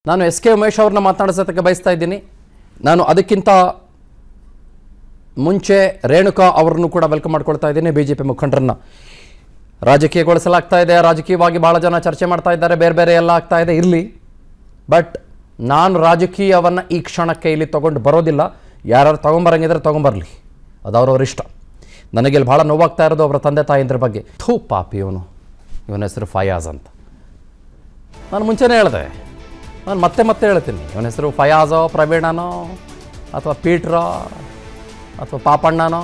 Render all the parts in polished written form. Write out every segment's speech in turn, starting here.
ನಾನು S K Umesh ಅವರನ್ನ ಮಾತನಾಡಿಸೋದಕ್ಕೆ ಬಯಸ್ತಾ ಇದ್ದೀನಿ. ನಾನು ಅದಕ್ಕಿಂತ ಮುಂಚೆ ರೇಣುಕಾ ಅವರನ್ನು ಕೂಡ ವೆಲ್ಕಮ್ ಮಾಡ್ಕೊಳ್ತಾ ಇದ್ದೀನಿ. ಬಿಜೆಪಿ ಮುಖಂಡರನ್ನ ರಾಜಕೀಯಗೊಳಿಸಲಾಗ್ತಾ ಇದೆ, ರಾಜಕೀಯವಾಗಿ ಭಾಳ ಜನ ಚರ್ಚೆ ಮಾಡ್ತಾ ಇದ್ದಾರೆ, ಬೇರೆ ಬೇರೆ ಎಲ್ಲ ಆಗ್ತಾ ಇದೆ. ಇರಲಿ, ಬಟ್ ನಾನು ರಾಜಕೀಯವನ್ನು ಈ ಕ್ಷಣಕ್ಕೆ ಇಲ್ಲಿ ತೊಗೊಂಡು ಬರೋದಿಲ್ಲ. ಯಾರು ತೊಗೊಂಬರಂಗಿದ್ರೆ ತೊಗೊಂಬರಲಿ, ಅದು ಅವ್ರವ್ರ ಇಷ್ಟ. ನನಗೆ ಇಲ್ಲಿ ಭಾಳ ನೋವಾಗ್ತಾ ಇರೋದು ಅವರ ತಂದೆ ತಾಯಿಂದ್ರ ಬಗ್ಗೆ. ಥೂ ಪಾಪಿ ಇವನ ಹೆಸರು ಫಯಾಜ್ ಅಂತ. ನಾನು ಮುಂಚೆನೇ ಹೇಳಿದೆ, ನಾನು ಮತ್ತೆ ಹೇಳ್ತೀನಿ, ಇವನ ಹೆಸರು ಫಯಾಜೋ, ಪ್ರವೀಣನೋ, ಅಥವಾ ಪೀಟ್ರೋ, ಅಥವಾ ಪಾಪಣ್ಣನೋ,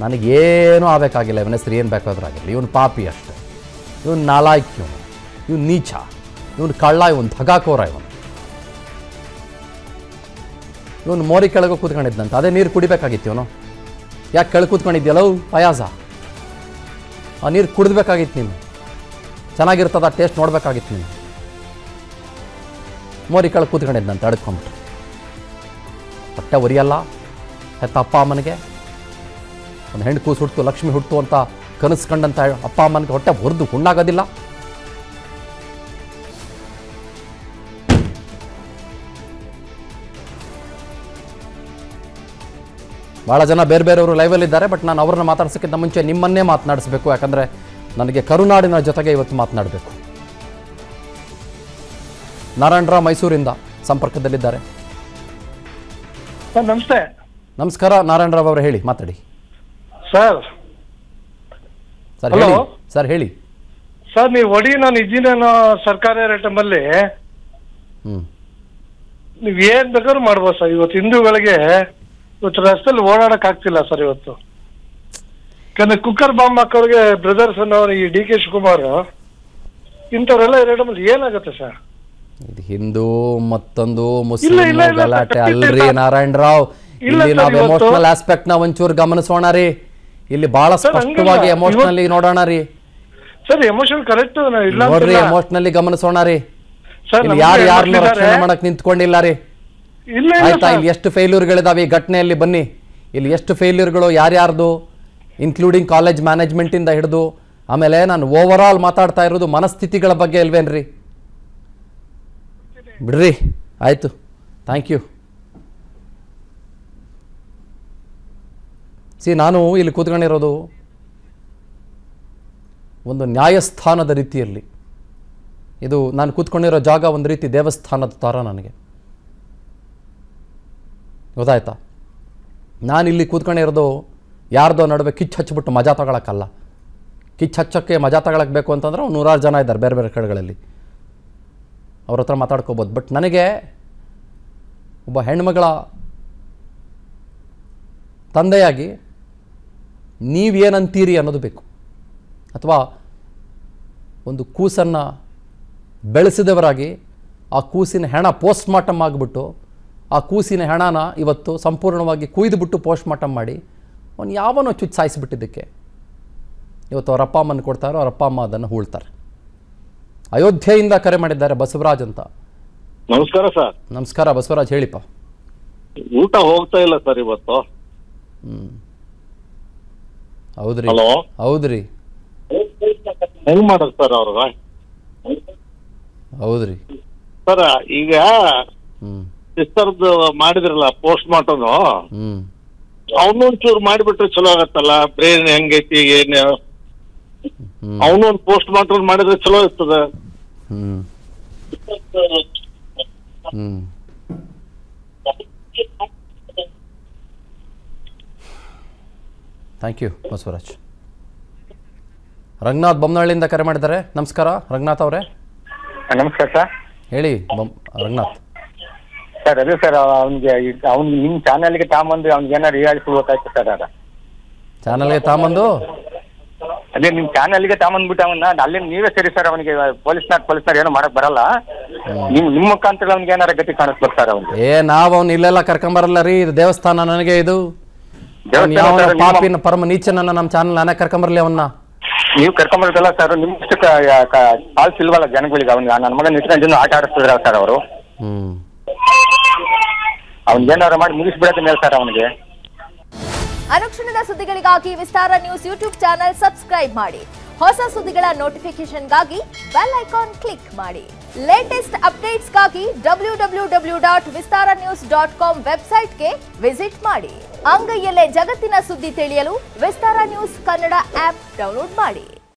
ನನಗೇನೂ ಆಗಬೇಕಾಗಿಲ್ಲ. ಇವನ ಹೆಸರು ಏನು ಬೇಕಾದ್ರಾಗಿಲ್ಲ. ಇವನು ಪಾಪಿ ಅಷ್ಟೇ. ಇವನು ನಾಲಾಯ್ಕ್, ಇವನು ನೀಚ, ಇವನು ಕಳ್ಳ, ಇವನು ಧಗಾಕೋರ, ಇವನು ಮೋರಿ ಕೆಳಗೆ ಕೂತ್ಕೊಂಡಿದ್ದಂತೆ. ಅದೇ ನೀರು ಕುಡಿಬೇಕಾಗಿತ್ತು ಇವನು. ಯಾಕೆ ಕೆಳಗೆ ಕೂತ್ಕೊಂಡಿದ್ಯಲ್ಲೋ ಫಯಾಜ? ಆ ನೀರು ಕುಡಿದ್ಬೇಕಾಗಿತ್ತು ನೀನು. ಚೆನ್ನಾಗಿರ್ತದ ಟೇಸ್ಟ್ ನೋಡಬೇಕಾಗಿತ್ತು ನೀನು. ಮೋರಿ ಕೆಳಗೆ ಕೂತ್ಕೊಂಡಿದ್ದಂತೆ ಅಡ್ಕೊಂಬಿಟ್ಟು. ಹೊಟ್ಟೆ ಉರಿಯಲ್ಲ ಹೆತ್ತ ಅಪ್ಪ ಅಮ್ಮನಿಗೆ. ಒಂದು ಹೆಣ್ಣು ಕೂಸು ಹುಟ್ಟು, ಲಕ್ಷ್ಮಿ ಹುಟ್ಟು ಅಂತ ಕನಸು ಕಂಡಂತ ಅಪ್ಪ ಅಮ್ಮನಿಗೆ ಹೊಟ್ಟೆ ಹೊರದು ಹುಣ್ಣಾಗೋದಿಲ್ಲ. ಭಾಳ ಜನ ಬೇರೆ ಬೇರೆಯವರು ಲೈವಲ್ಲಿದ್ದಾರೆ, ಬಟ್ ನಾನು ಅವ್ರನ್ನ ಮಾತಾಡ್ಸೋಕ್ಕಿಂತ ಮುಂಚೆ ನಿಮ್ಮನ್ನೇ ಮಾತನಾಡಿಸ್ಬೇಕು. ಯಾಕಂದರೆ ನನಗೆ ಕರುನಾಡಿನ ಜೊತೆಗೆ ಇವತ್ತು ಮಾತನಾಡಬೇಕು. ನಾರಾಯಣರಾವ್ ಮೈಸೂರಿಂದ ಸಂಪರ್ಕದಲ್ಲಿದ್ದಾರೆ. ಸರ್ ನಮಸ್ತೆ. ನಮಸ್ಕಾರ ನಾರಾಯಣರಾವ್ ಅವರು, ಹೇಳಿ, ಮಾತಾಡಿ ಸರ್. ಸರ್ ಹೇಳಿ ಸರ್, ಹೇಳಿ ಸರ್. ನೀವು ಒಡಿ ನಾನು ಇದ್ದೀನೇನೋ ಸರ್ಕಾರಿ ರೇಟಮಲ್ಲಿ ನೀವು ಏನ್ ಬೇಕಾದ್ರೂ ಮಾಡ್ಬೋದು ಸರ್. ಇವತ್ತು ಹಿಂದೂಗಳಿಗೆ ಇವತ್ತು ರಸ್ತೆಯಲ್ಲಿ ಓಡಾಡಕ್ ಆಗ್ತಿಲ್ಲ ಸರ್ ಇವತ್ತು. ಯಾಕಂದ್ರೆ ಕುಕ್ಕರ್ ಬಾಂಬ್ ಹಾಕೋರಿಗೆ ಬ್ರದರ್ಸ್ ಅನ್ನೋರು, ಈ ಡಿ ಕೆ ಶಿವಕುಮಾರ್ ಇಂಥವ್ರೆಲ್ಲ ರೇಟಮಲ್ಲಿ ಏನಾಗುತ್ತೆ ಸರ್? ಇದು ಹಿಂದೂ ಮತ್ತೊಂದು ಮುಸ್ಲಿಂ ಗಲಾಟೆ ಅಲ್ರಿ ನಾರಾಯಣರಾವ್. ಇಲ್ಲಿ ನಾವು ಎಮೋಷನಲ್ ಆಸ್ಪೆಕ್ಟ್ ನ ಒಂಚೂರು ಗಮನಿಸೋಣ ರೀ. ಇಲ್ಲಿ ಬಹಳ ಸ್ಪಷ್ಟವಾಗಿ ಎಮೋಷನಲಿ ನೋಡೋಣ ರೀ. ಸರ್ ಎಮೋಷನ್ ಕರೆಕ್ಟ್ ನೋಡ್ರಿ, ಎಮೋಷನಲಿ ಗಮನಿಸೋಣ ರೀ. ಯಾರು ಯಾರನ್ನ ರಕ್ಷಣೆ ಮಾಡಕ್ ನಿಂತ್ಕೊಂಡಿಲ್ಲ ರೀ. ಆಯ್ತಾ? ಇಲ್ಲಿ ಎಷ್ಟು ಫೇಲ್ಯೂರ್ಗಳಿದಾವೆ ಈ ಘಟನೆಯಲ್ಲಿ. ಬನ್ನಿ, ಇಲ್ಲಿ ಎಷ್ಟು ಫೇಲ್ಯೂರ್ಗಳು ಯಾರ್ಯಾರ್ದು, ಇನ್ಕ್ಲೂಡಿಂಗ್ ಕಾಲೇಜ್ ಮ್ಯಾನೇಜ್ಮೆಂಟ್ ಇಂದ ಹಿಡಿದು. ಆಮೇಲೆ ನಾನು ಓವರ್ ಆಲ್ ಮಾತಾಡ್ತಾ ಇರೋದು ಮನಸ್ಥಿತಿಗಳ ಬಗ್ಗೆ ಅಲ್ವೇನ್ರಿ? ಬಿಡ್ರಿ, ಆಯ್ತು, ಥ್ಯಾಂಕ್ ಯು. ನಾನು ಇಲ್ಲಿ ಕೂತ್ಕೊಂಡಿರೋದು ಒಂದು ನ್ಯಾಯಸ್ಥಾನದ ರೀತಿಯಲ್ಲಿ. ಇದು ನಾನು ಕೂತ್ಕೊಂಡಿರೋ ಜಾಗ ಒಂದು ರೀತಿ ದೇವಸ್ಥಾನದ ಥರ ನನಗೆ, ಗೊತ್ತಾಯ್ತಾ? ನಾನಿಲ್ಲಿ ಕೂತ್ಕೊಂಡಿರೋದು ಯಾರ್ದೋ ನಡುವೆ ಕಿಚ್ಚು ಹಚ್ಚಿಬಿಟ್ಟು ಮಜಾ ತಗೊಳಕ್ಕಲ್ಲ. ಕಿಚ್ಚು ಹಚ್ಚೋಕ್ಕೆ ಮಜಾ ತಗೊಳಕ್ಕೆ ಬೇಕು ಅಂತಂದ್ರೆ ಒಂದು 100 ಜನ ಇದ್ದಾರೆ ಬೇರೆ ಬೇರೆ ಕಡೆಗಳಲ್ಲಿ, ಅವ್ರ ಹತ್ರ ಮಾತಾಡ್ಕೋಬೋದು. ಬಟ್ ನನಗೆ ಒಬ್ಬ ಹೆಣ್ಮಗಳ ತಂದೆಯಾಗಿ ನೀವೇನಂತೀರಿ ಅನ್ನೋದು ಬೇಕು. ಅಥವಾ ಒಂದು ಕೂಸನ್ನು ಬೆಳೆಸಿದವರಾಗಿ ಆ ಕೂಸಿನ ಹೆಣ ಪೋಸ್ಟ್ ಮಾರ್ಟಮ್ ಆಗಿಬಿಟ್ಟು ಆ ಕೂಸಿನ ಹೆಣನ ಇವತ್ತು ಸಂಪೂರ್ಣವಾಗಿ ಕುಯ್ದುಬಿಟ್ಟು ಪೋಸ್ಟ್ ಮಾರ್ಟಮ್ ಮಾಡಿ ಅವನು ಯಾವನೋ ಚುಚ್ಚು ಸಾಯಿಸಿಬಿಟ್ಟಿದ್ದಕ್ಕೆ ಇವತ್ತು ಅವ್ರ ಅಪ್ಪ ಅಮ್ಮನ ಕೊಡ್ತಾರೋ, ಅವ್ರ ಅಪ್ಪ ಅಮ್ಮ ಅದನ್ನು ಹೂಳ್ತಾರೆ. ಅಯೋಧ್ಯೆಯಿಂದ ಕರೆ ಮಾಡಿದ್ದಾರೆ ಬಸವರಾಜ್ ಅಂತ. ನಮಸ್ಕಾರ ಸರ್. ನಮಸ್ಕಾರ ಬಸವರಾಜ್, ಹೇಳಿಪ್ಪ. ಊಟ ಹೋಗ್ತಾ ಇಲ್ಲ ಸರ್ ಇವತ್ತು. ಹೌದ್ರಿ, ಹೌದ್ರಿ, ಹೆಂಗ್ ಮಾಡೋದು ಸರ್ ಅವ್ರ? ಹೌದ್ರಿ ಸರ್, ಈಗ ಸಿಸ್ಟರ್ದು ಮಾಡಿದ್ರಲ್ಲ ಪೋಸ್ಟ್ ಮಾರ್ಟಮ್, ಅವನೊಂಚೂರು ಮಾಡಿಬಿಟ್ರೆ ಚಲೋ ಆಗತ್ತಲ್ಲ. ಬ್ರೇನ್ ಹೆಂಗೈತಿ ಏನ್, ಅವನೊಂದು ಪೋಸ್ಟ್ ಮಾರ್ಟಮ್ ಮಾಡಿದ್ರೆ ಚಲೋ ಇರ್ತದ. Thank you Basavaraj. ರಂಗನಾಥ್ ಬೊಮ್ಮನಹಳ್ಳಿಯಿಂದ ಕರೆ ಮಾಡಿದ್ದಾರೆ. ನಮಸ್ಕಾರ ರಂಗನಾಥ್ ಅವರೇ. ನಮಸ್ಕಾರ ಸರ್. ಹೇಳಿ ರಂಗನಾಥ್. ಸರ್ ಅದೇ ಸರ್, ಅವ್ನಿಗೆ ನಿಮ್ಮ ಚಾನಲ್ಗೆ ತಾಂಬಂದು ಅವ್ನಿಗೆ ಏನಾರು ರಿಯಾಲಿಟಿ ಗೊತ್ತಾಯ್ತು ಸರ್? ಅದ ಚಾನಲ್ಗೆ ತಾಂಬಂದು ಅದೇ ನಿಮ್ಮ ಚಾನಲ್ಗೆ ತಾಂಬಂದ್ಬಿಟ್ಟು ಅವನ್ನ ಅಲ್ಲೇ ನೀವೇ ಸರಿ ಸರ್. ಅವನಿಗೆ ಪೊಲೀಸ್ನಾರ್ ಏನೋ ಮಾಡಕ್ ಬರಲ್ಲ. ನಿಮ್ಮ ಮುಖಾಂತರ ಅವ್ನಿಗೆ ಏನಾರ ಗತಿ ಕಾಣಿಸ್ಬೇಕು ಸರ್ ಅವ್ನಿಗೆ. ನಾವು ಅವ್ನು ಇಲ್ಲೆಲ್ಲ ಕರ್ಕೊಂಬರಲ್ಲ ರೀ. ಇದು ದೇವಸ್ಥಾನ ನನಗೆ. ಇದು ಪಾಪಿನ ಪರಮ ನೀಚನನ್ನ ನಮ್ಮ ಚಾನಲ್ ನಾನೇ ಕರ್ಕೊಂಬರ್ಲಿ ಅವನ್ನ? ನೀವು ಕರ್ಕೊಂಬರೋದಲ್ಲ ಸರ್. ನಿಮ್ಮಷ್ಟು ಕಾಲ್ಸ್ ಇಲ್ವಲ್ಲ ಜನಗಳಿಗೆ. ಅವ್ನಿಗೆ ನನ್ನ ಮಗನ ನಿಂತ್ಕೊಂಡು ಆಟ ಆಡಿಸ್ತಿದ್ರ ಸರ್ ಅವರು. ಅವ್ನಿಗೇನಾರು ಮಾಡಿ ಮುಗಿಸ್ಬಿಡೋದ ಮೇಲೆ ಸರ್ ಅವನಿಗೆ. ಅನುಕ್ಷಣದ ಸುದ್ದಿಗಳಿಗಾಗಿ ವಿಸ್ತಾರ ನ್ಯೂಸ್ ಯೂಟ್ಯೂಬ್ ಚಾನೆಲ್ ಸಬ್ಸ್ಕ್ರೈಬ್ ಮಾಡಿ. ಹೊಸ ಸುದ್ದಿಗಳ ನೋಟಿಫಿಕೇಶನ್ಗಾಗಿ ಬೆಲ್ ಐಕಾನ್ ಕ್ಲಿಕ್ ಮಾಡಿ. ಲೇಟೆಸ್ಟ್ ಅಪ್ಡೇಟ್ಸ್ಗಾಗಿ www.vistaranews.com ವೆಬ್ಸೈಟ್ಗೆ ವಿಸಿಟ್ ಮಾಡಿ. ಅಂಗೈಯಲ್ಲೇ ಜಗತ್ತಿನ ಸುದ್ದಿ ತಿಳಿಯಲು ವಿಸ್ತಾರ ನ್ಯೂಸ್ ಕನ್ನಡ ಆಪ್ ಡೌನ್ಲೋಡ್ ಮಾಡಿ.